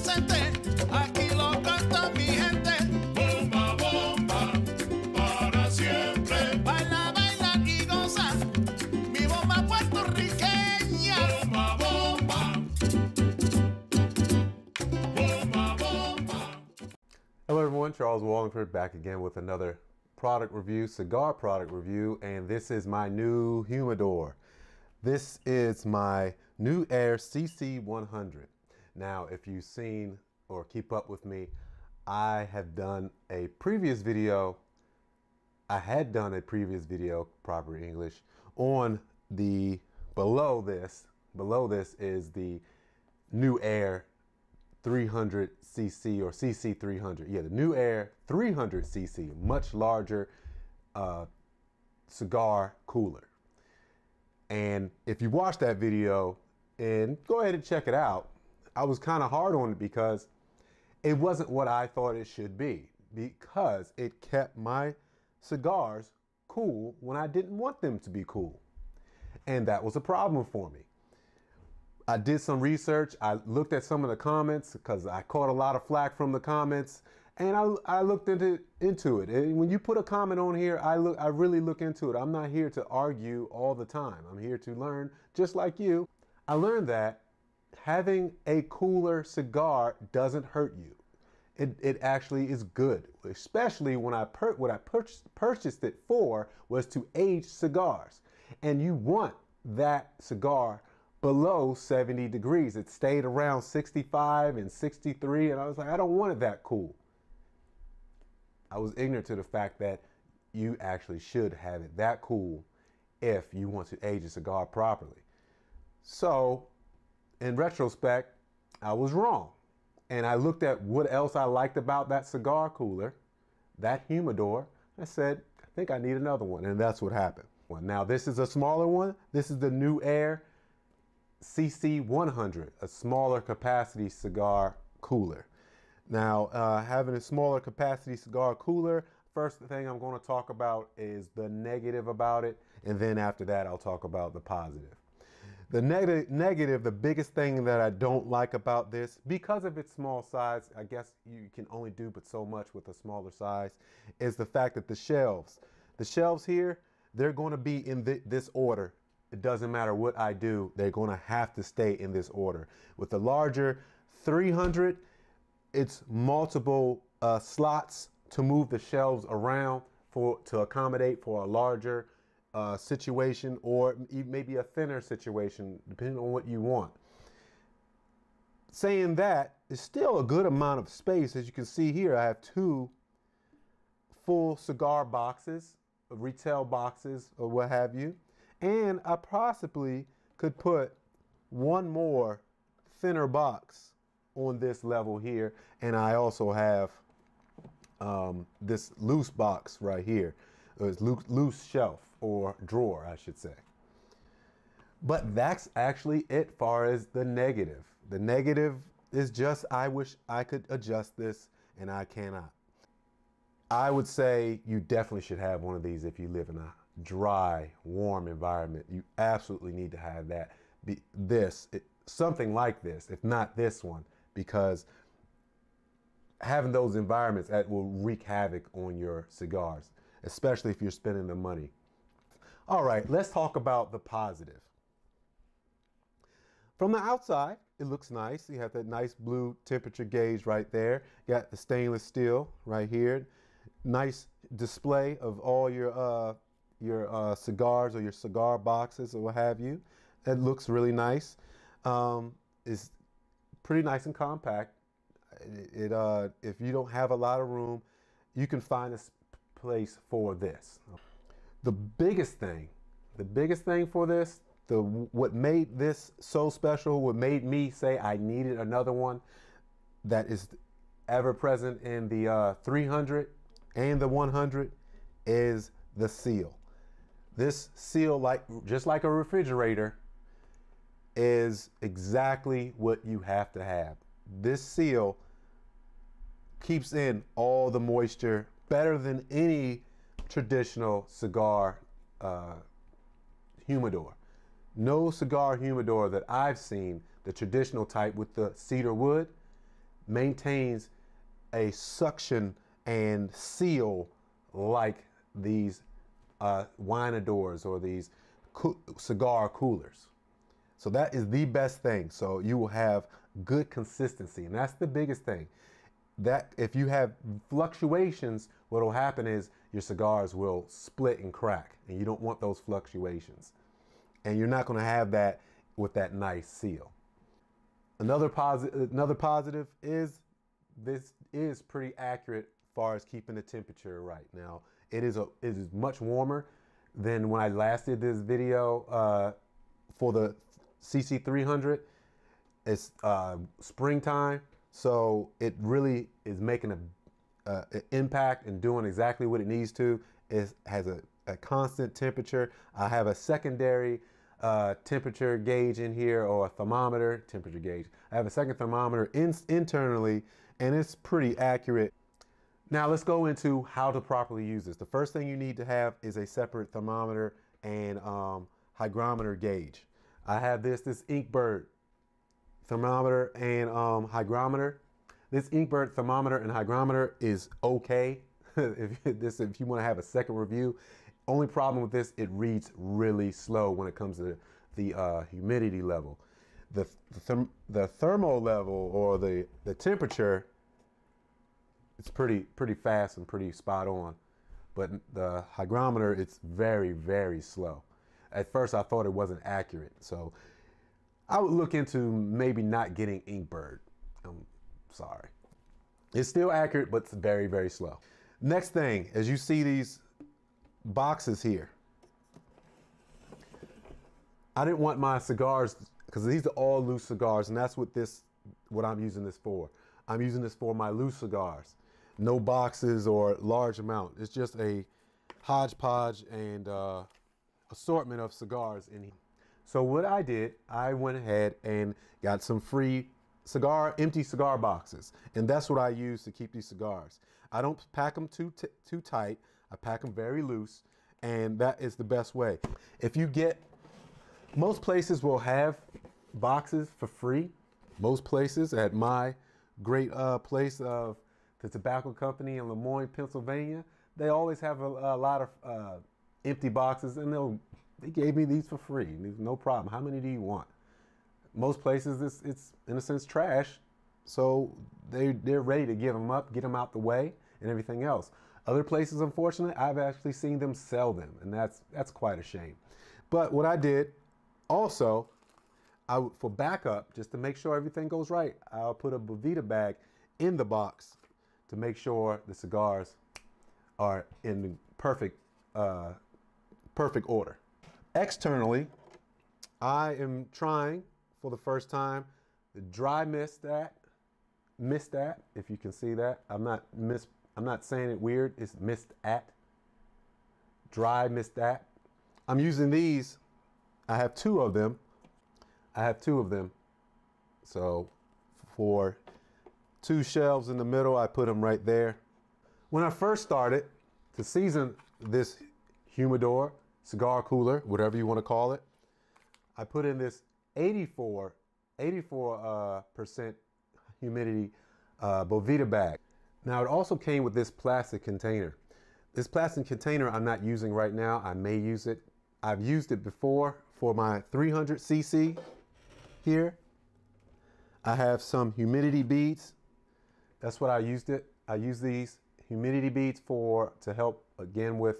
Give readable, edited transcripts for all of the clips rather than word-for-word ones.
presente, aquí lo canta mi gente. Bomba, bomba, para siempre. Baila, baila y goza, mi bomba puertorriqueña. Bomba, bomba, bomba, bomba. Hello everyone, Charles Walhingford back again with another product review, cigar product review, and this is my new humidor. This is my Newair CC 100. Now, if you've seen or keep up with me, I had done a previous video, proper English, on the, below this is the Newair 300cc or CC 300. Yeah, the Newair 300cc, much larger cigar cooler. And if you watch that video, and go ahead and check it out, I was kind of hard on it because it wasn't what I thought it should be, because it kept my cigars cool when I didn't want them to be cool. And that was a problem for me. I did some research. I looked at some of the comments because I caught a lot of flack from the comments, and I looked into it. And when you put a comment on here, I really look into it. I'm not here to argue all the time. I'm here to learn, just like you. I learned that having a cooler cigar doesn't hurt you. It actually is good, especially when what I purchased it for was to age cigars, and you want that cigar below 70 degrees. It stayed around 65 and 63, and I was like, I don't want it that cool. I was ignorant to the fact that you actually should have it that cool if you want to age a cigar properly. So, in retrospect, I was wrong. And I looked at what else I liked about that cigar cooler, that humidor. I said, I think I need another one, and that's what happened. Well, now this is a smaller one. This is the Newair CC 100, a smaller capacity cigar cooler. Now, having a smaller capacity cigar cooler, first thing I'm going to talk about is the negative about it, and then after that I'll talk about the positive. The negative, the biggest thing that I don't like about this, because of its small size, I guess you can only do but so much with a smaller size, is the fact that the shelves here, they're going to be in this order. It doesn't matter what I do, they're going to have to stay in this order. With the larger 300, it's multiple slots to move the shelves around to accommodate for a larger situation, or maybe a thinner situation, depending on what you want. Saying that, it's still a good amount of space. As you can see here, I have two full cigar boxes, retail boxes, or what have you. And I possibly could put one more thinner box on this level here. And I also have this loose box right here. It's loose shelf, or drawer, I should say. But that's actually it far as the negative. The negative is just, I wish I could adjust this, and I cannot. I would say you definitely should have one of these if you live in a dry, warm environment. You absolutely need to have that. Something like this, if not this one, because having those environments, that will wreak havoc on your cigars, especially if you're spending the money. All right, let's talk about the positive. From the outside, it looks nice. You have that nice blue temperature gauge right there. You got the stainless steel right here. Nice display of all your cigars or your cigar boxes or what have you. It looks really nice. It's pretty nice and compact. If you don't have a lot of room, you can find a place for this. The biggest thing for this, what made this so special, what made me say I needed another one that is ever present in the 300 and the 100, is the seal. This seal, just like a refrigerator, is exactly what you have to have. This seal keeps in all the moisture better than any traditional cigar humidor. No cigar humidor that I've seen, the traditional type with the cedar wood, maintains a suction and seal like these winadors or these cigar coolers. So that is the best thing. So you will have good consistency, and that's the biggest thing. That if you have fluctuations, what will happen is your cigars will split and crack, and you don't want those fluctuations. And you're not going to have that with that nice seal. Another positive is this is pretty accurate as far as keeping the temperature right. Now, it is much warmer than when I last did this video for the CC300. It's springtime, so it really is making an impact and doing exactly what it needs to. It has a constant temperature. I have a secondary temperature gauge in here, or a thermometer, temperature gauge. I have a second thermometer internally, and it's pretty accurate. Now let's go into how to properly use this. The first thing you need to have is a separate thermometer and hygrometer gauge. I have this Inkbird thermometer and hygrometer. This Inkbird thermometer and hygrometer is okay if you want to have a second review. Only problem with this, it reads really slow when it comes to the humidity level. The thermal level, or the temperature, it's pretty fast and pretty spot on. But the hygrometer, it's very, very slow. At first I thought it wasn't accurate, so I would look into maybe not getting Inkbird. I'm sorry. It's still accurate, but it's very, very slow. Next thing, as you see these boxes here, I didn't want my cigars, because these are all loose cigars, and that's what I'm using this for. I'm using this for my loose cigars. No boxes or large amount. It's just a hodgepodge and assortment of cigars in here. So what I did, I went ahead and got some free empty cigar boxes, and that's what I use to keep these cigars. I don't pack them too tight. I pack them very loose, and that is the best way. If you most places will have boxes for free. Most places, at my great place of the tobacco company in Lemoyne, Pennsylvania, they always have a lot of empty boxes, and they gave me these for free. No problem. How many do you want? Most places, it's in a sense trash, so they're ready to give them up, get them out the way, and everything else. Other places, unfortunately, I've actually seen them sell them, and that's quite a shame. But what I did also, for backup, just to make sure everything goes right, I'll put a Bovita bag in the box to make sure the cigars are in perfect order. Externally, I am trying for the first time the dry mistat, if you can see that. I'm not saying it weird. It's mistat, dry mistat. I'm using these. I have two of them. So for 2 shelves in the middle, I put them right there. When I first started to season this humidor, cigar cooler, whatever you want to call it, I put in this 84% humidity Bovita bag. Now, it also came with this plastic container. This plastic container I'm not using right now. I may use it. I've used it before for my 300 cc here. I have some humidity beads. That's what I used it. I use these humidity beads to help again with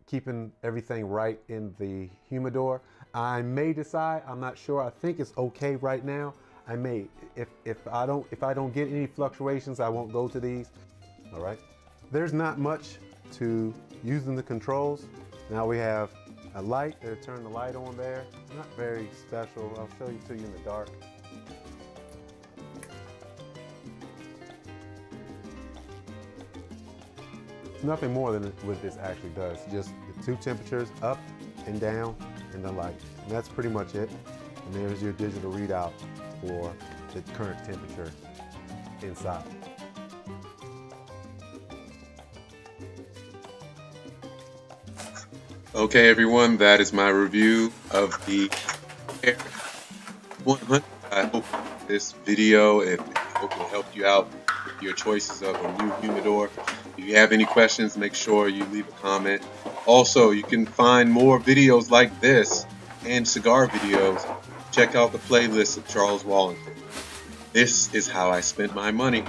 keeping everything right in the humidor. I may decide, I'm not sure. I think it's okay right now. I may, if I don't get any fluctuations, I won't go to these. All right. There's not much to using the controls. Now we have a light. Turn the light on there. Not very special. I'll show you to you in the dark. It's nothing more than what this actually does. Just the 2 temperatures, up and down, and the light. And that's pretty much it. And there's your digital readout for the current temperature inside. Okay, everyone, that is my review of the Air 100. I hope this video, if Hope it helped you out with your choices of a new humidor. If you have any questions, make sure you leave a comment. Also, you can find more videos like this and cigar videos. Check out the playlist of Charles Walhingford. This is how I spent my money.